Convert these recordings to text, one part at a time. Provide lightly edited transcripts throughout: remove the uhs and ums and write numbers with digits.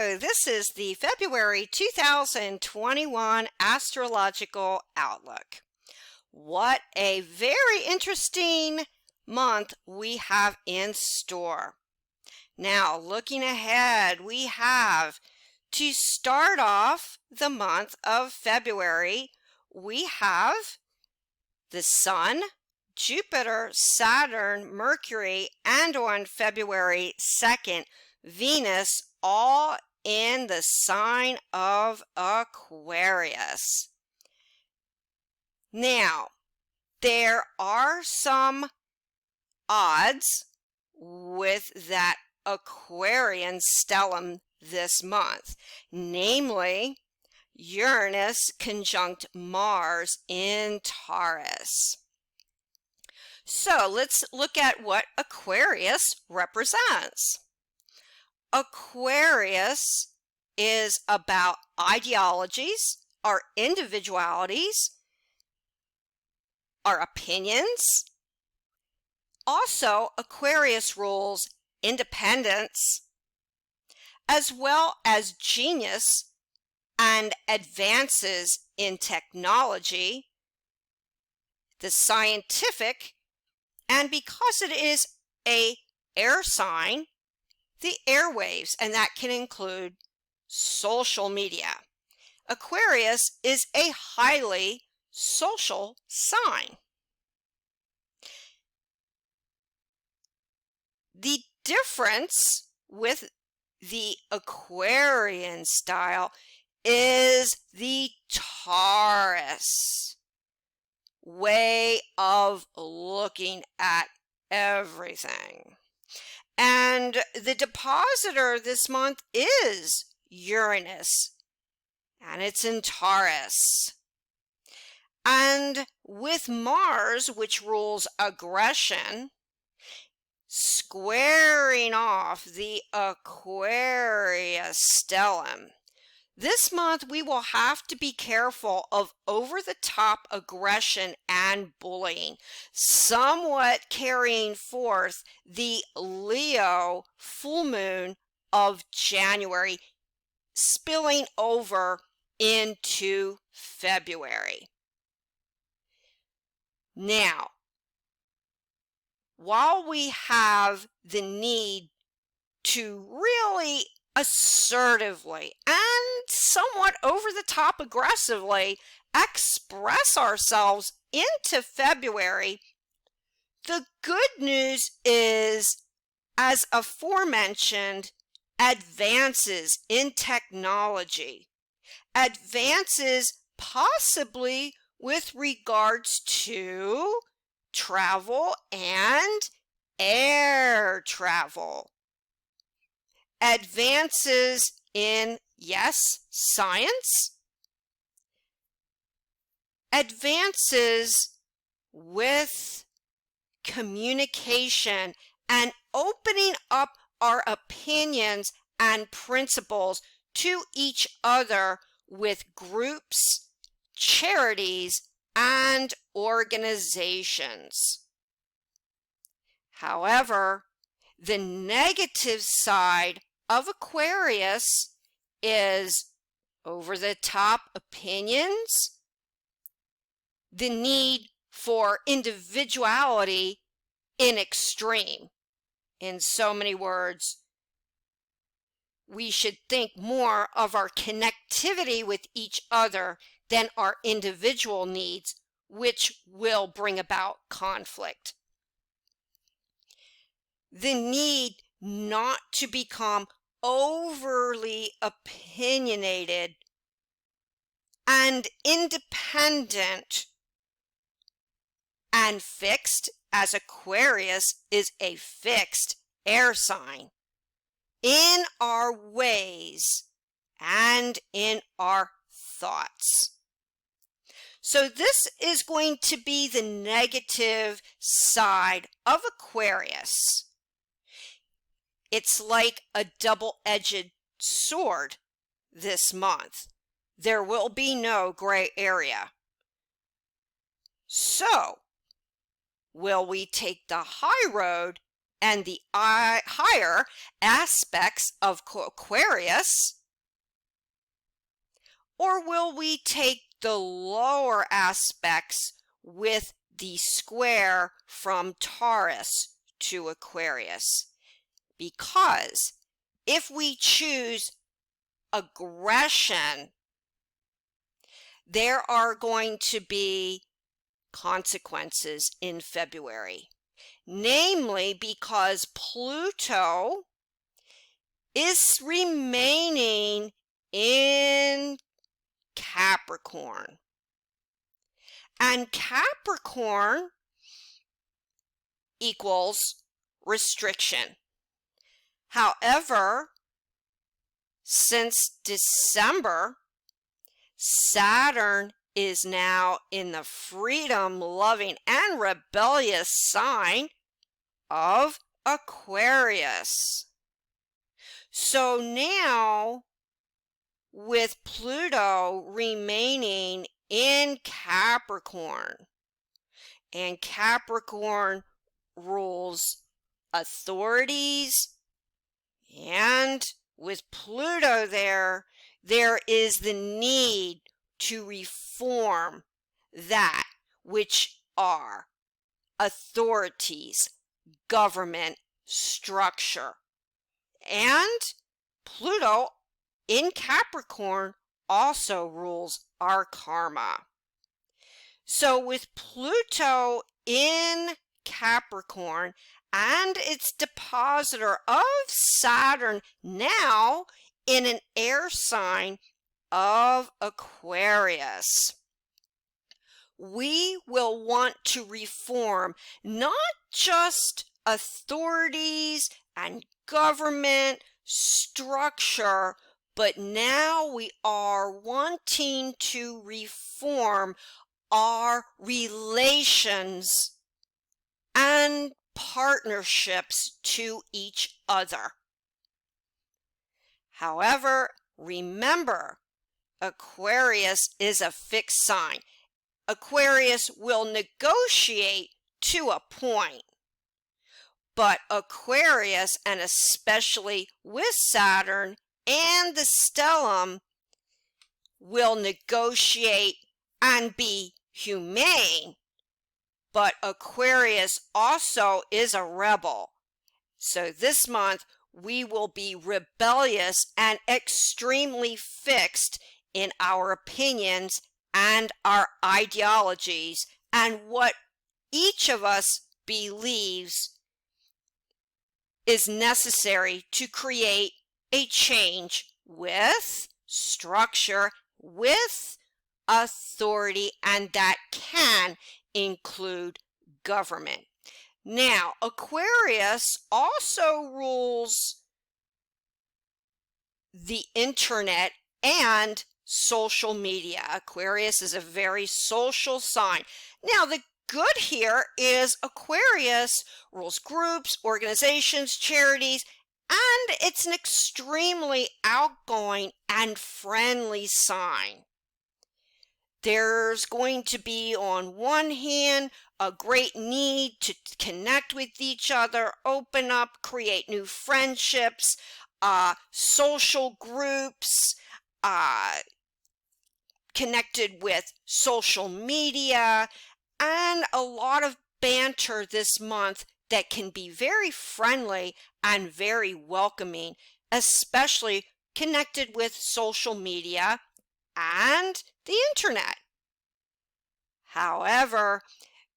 Hello, this is the February 2021 astrological outlook. What a very interesting month we have in store. Now, looking ahead, we have to start off the month of February, we have the Sun, Jupiter, Saturn, Mercury, and on February 2nd, Venus, all in the sign of Aquarius. Now, there are some odds with that Aquarian stellium this month, namely Uranus conjunct Mars in Taurus. So let's look at what Aquarius represents. Aquarius is about ideologies, our individualities, our opinions. Also, Aquarius rules independence, as well as genius and advances in technology, the scientific, and because it is an air sign, the airwaves, and that can include social media. Aquarius is a highly social sign. The difference with the Aquarian style is the Taurus way of looking at everything. And the depositor this month is Uranus, and it's in Taurus. And with Mars, which rules aggression, squaring off the Aquarius stellium, this month we will have to be careful of over-the-top aggression and bullying, somewhat carrying forth the Leo full moon of January, spilling over into February. Now, while we have the need to really assertively and somewhat over the top aggressively express ourselves into February, the good news is, as aforementioned, advances in technology, advances possibly with regards to travel and air travel, advances in, yes, science, advances with communication and opening up our opinions and principles to each other with groups, charities, and organizations. However, the negative side of Aquarius is over-the-top opinions, the need for individuality in extreme. In so many words, we should think more of our connectivity with each other than our individual needs, which will bring about conflict. The need not to become overly opinionated and independent and fixed, as Aquarius is a fixed air sign, in our ways and in our thoughts. So this is going to be the negative side of Aquarius. It's like a double-edged sword this month. There will be no gray area. So, will we take the high road and the higher aspects of Aquarius? Or will we take the lower aspects with the square from Taurus to Aquarius? Because if we choose aggression, there are going to be consequences in February. Namely, because Pluto is remaining in Capricorn. And Capricorn equals restriction. However, since December, Saturn is now in the freedom-loving and rebellious sign of Aquarius. So now, with Pluto remaining in Capricorn, and Capricorn rules authorities, and with Pluto there is the need to reform that which are authorities, government structure. And Pluto in Capricorn also rules our karma. So with Pluto in Capricorn and its depositor of Saturn now in an air sign of Aquarius, we will want to reform not just authorities and government structure, but now we are wanting to reform our relations and partnerships to each other. However, remember, Aquarius is a fixed sign. Aquarius will negotiate to a point, but Aquarius, and especially with Saturn and the stellium, will negotiate and be humane. But Aquarius also is a rebel. So this month we will be rebellious and extremely fixed in our opinions and our ideologies and what each of us believes is necessary to create a change with structure, with authority, and that can include government. Now, Aquarius also rules the internet and social media. Aquarius is a very social sign. Now, the good here is Aquarius rules groups, organizations, charities, and it's an extremely outgoing and friendly sign. There's going to be, on one hand, a great need to connect with each other, open up, create new friendships, social groups, connected with social media, and a lot of banter this month that can be very friendly and very welcoming, especially connected with social media and the internet. However,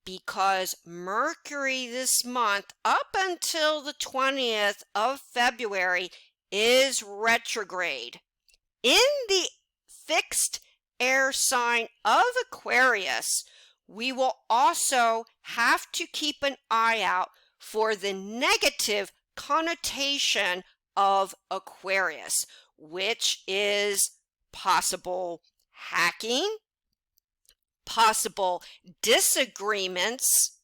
because Mercury this month up until the 20th of February is retrograde in the fixed air sign of Aquarius, we will also have to keep an eye out for the negative connotation of Aquarius, which is possible hacking, possible disagreements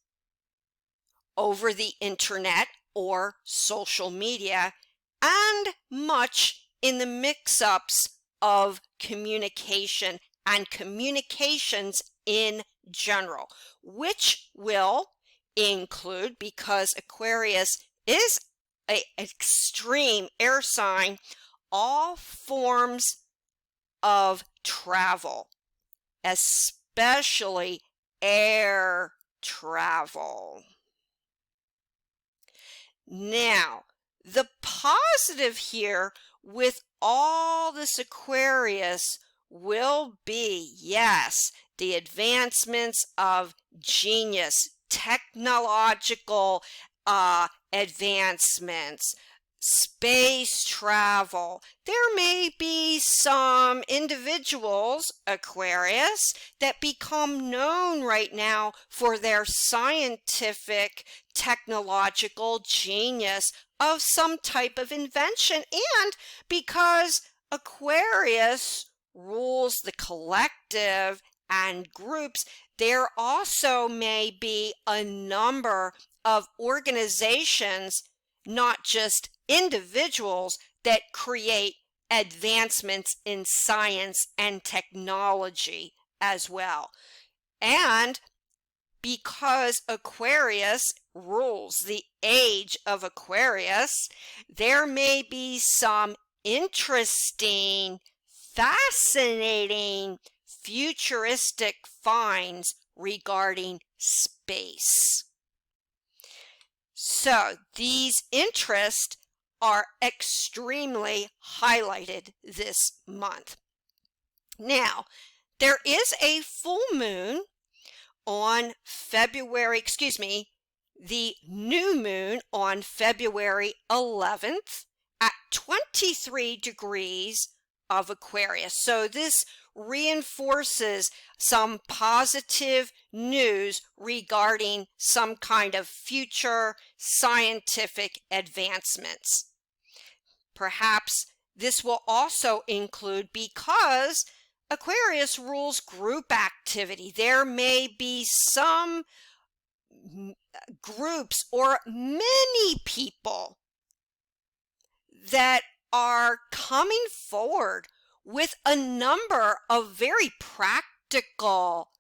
over the internet or social media, and much in the mix-ups of communication and communications in general, which will include, because Aquarius is an extreme air sign. All forms of travel, especially air travel. Now, the positive here with all this Aquarius will be, yes, the advancements of genius, technological advancements, space travel. There may be some individuals, Aquarius, that become known right now for their scientific, technological genius of some type of invention. And because Aquarius rules the collective and groups, there also may be a number of organizations, not just individuals, that create advancements in science and technology as well. And because Aquarius rules the age of Aquarius, there may be some interesting, fascinating, futuristic finds regarding space. So these interests are extremely highlighted this month. Now, there is a full moon on the new moon on February 11th at 23 degrees of Aquarius. So this reinforces some positive news regarding some kind of future scientific advancements. Perhaps this will also include, because Aquarius rules group activity, there may be some groups or many people that are coming forward with a number of very practical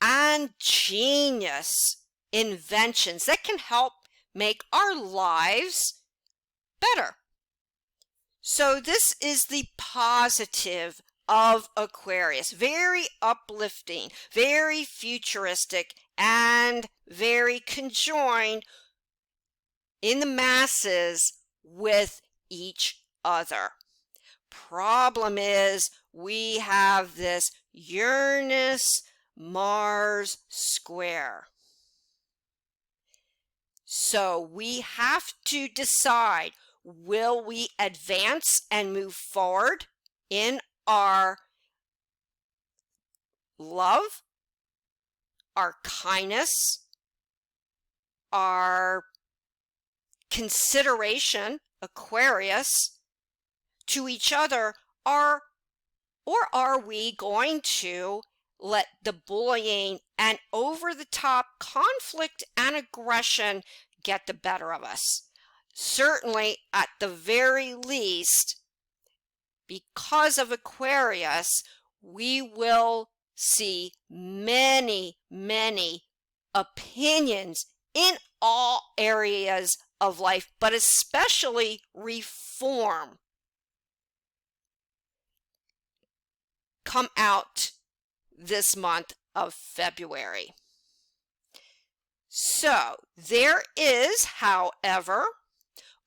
and genius inventions that can help make our lives better. So this is the positive of Aquarius. Very uplifting, very futuristic, and very conjoined in the masses with each other. Problem is, we have this Uranus-Mars square. So we have to decide, will we advance and move forward in our love, our kindness, our consideration, Aquarius, to each other, or are we going to let the bullying and over-the-top conflict and aggression get the better of us? Certainly, at the very least, because of Aquarius, we will see many, many opinions in all areas of life, but especially reform, come out this month of February. So there is, however,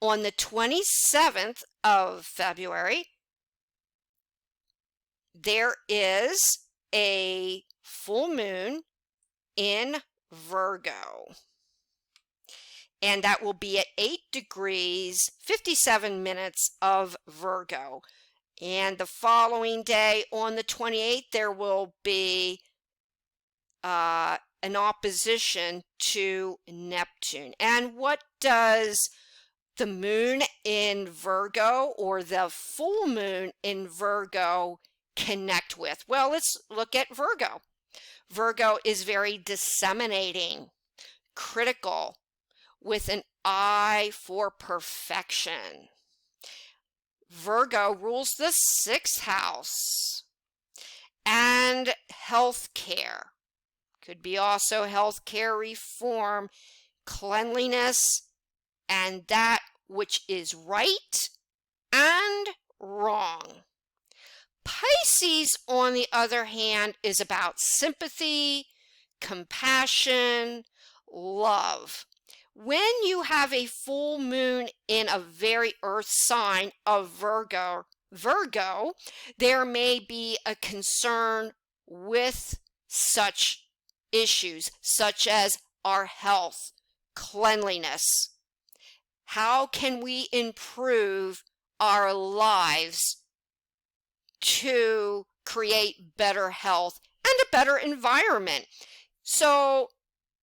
on the 27th of February, there is a full moon in Virgo. And that will be at 8 degrees, 57 minutes of Virgo. And the following day, on the 28th, there will be an opposition to Neptune. And what does the moon in Virgo, or the full moon in Virgo, connect with? Well, let's look at Virgo. Virgo is very disseminating, critical, with an eye for perfection. Virgo rules the 6th house, and health care. Could be also health care reform, cleanliness, and that which is right and wrong. Pisces, on the other hand, is about sympathy, compassion, love. When you have a full moon in a very earth sign of Virgo, there may be a concern with such issues, such as our health, cleanliness. How can we improve our lives to create better health and a better environment? So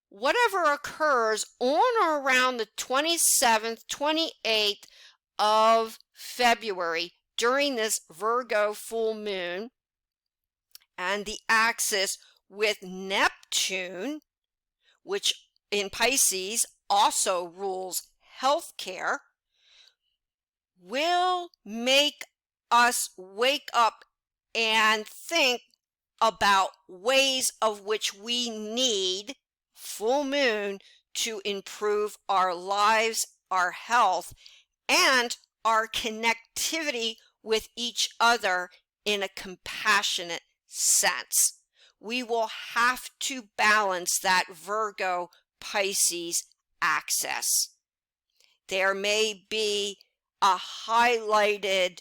whatever occurs on or around the 27th, 28th of February during this Virgo full moon and the axis with Neptune, which in Pisces also rules healthcare, will make us wake up and think about ways of which we need full moon to improve our lives, our health, and our connectivity with each other in a compassionate sense. We will have to balance that Virgo Pisces axis. There may be a highlighted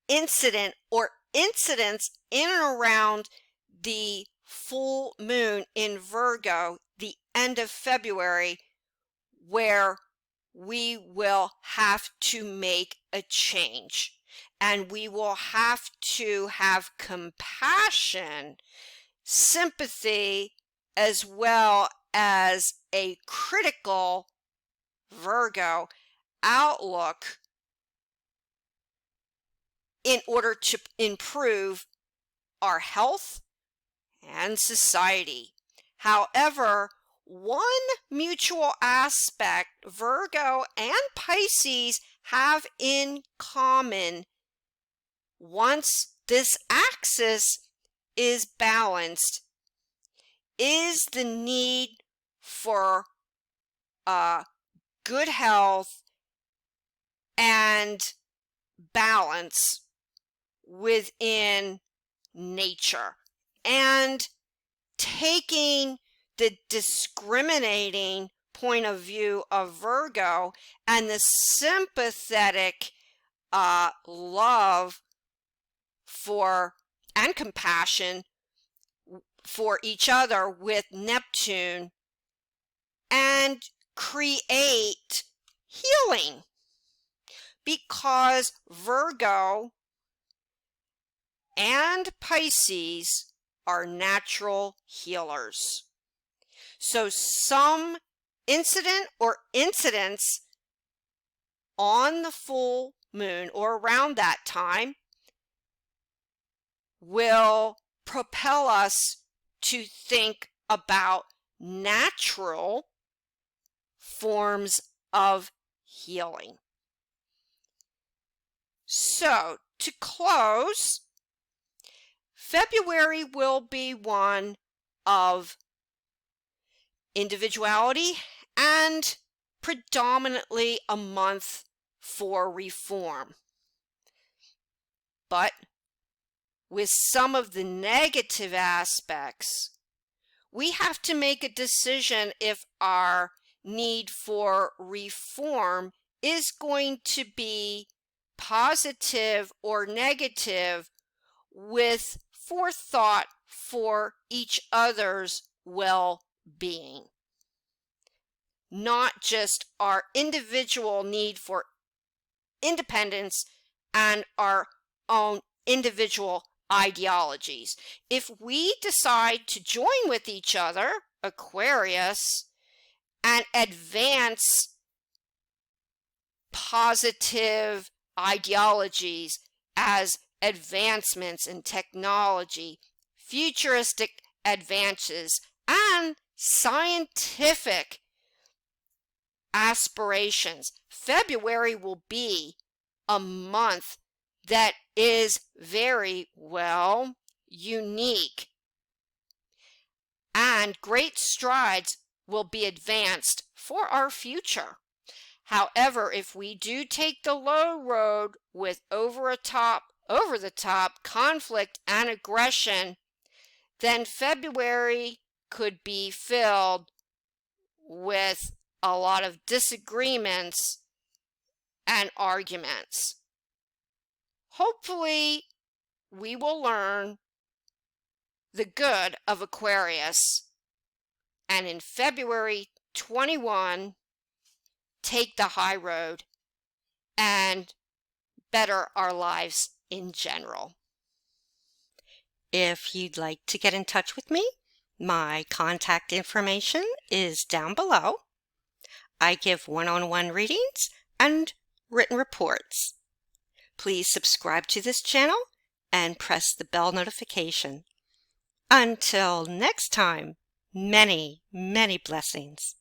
incident or incidents in and around the full moon in Virgo, the end of February, where we will have to make a change, and we will have to have compassion, sympathy, as well as a critical Virgo outlook in order to improve our health and society. However, one mutual aspect Virgo and Pisces have in common, once this axis is balanced, is the need for good health and balance within nature, and taking the discriminating point of view of Virgo and the sympathetic love for and compassion for each other with Neptune, and create healing, because Virgo and Pisces are natural healers. So some incident or incidents on the full moon or around that time will propel us to think about natural forms of healing. So, to close, February will be one of individuality and predominantly a month for reform. But with some of the negative aspects, we have to make a decision if our need for reform is going to be positive or negative, with forethought for each other's well-being. Not just our individual need for independence and our own individual ideologies. If we decide to join with each other, Aquarius, and advance positive ideologies as advancements in technology, futuristic advances, and scientific aspirations, February will be a month that is very well unique, and great strides will be advanced for our future. However, if we do take the low road with over-the-top conflict and aggression, then February could be filled with a lot of disagreements and arguments. Hopefully, we will learn the good of Aquarius, and in February 21, take the high road and better our lives in general. If you'd like to get in touch with me, my contact information is down below. I give one-on-one readings and written reports. Please subscribe to this channel and press the bell notification. Until next time, many, many blessings.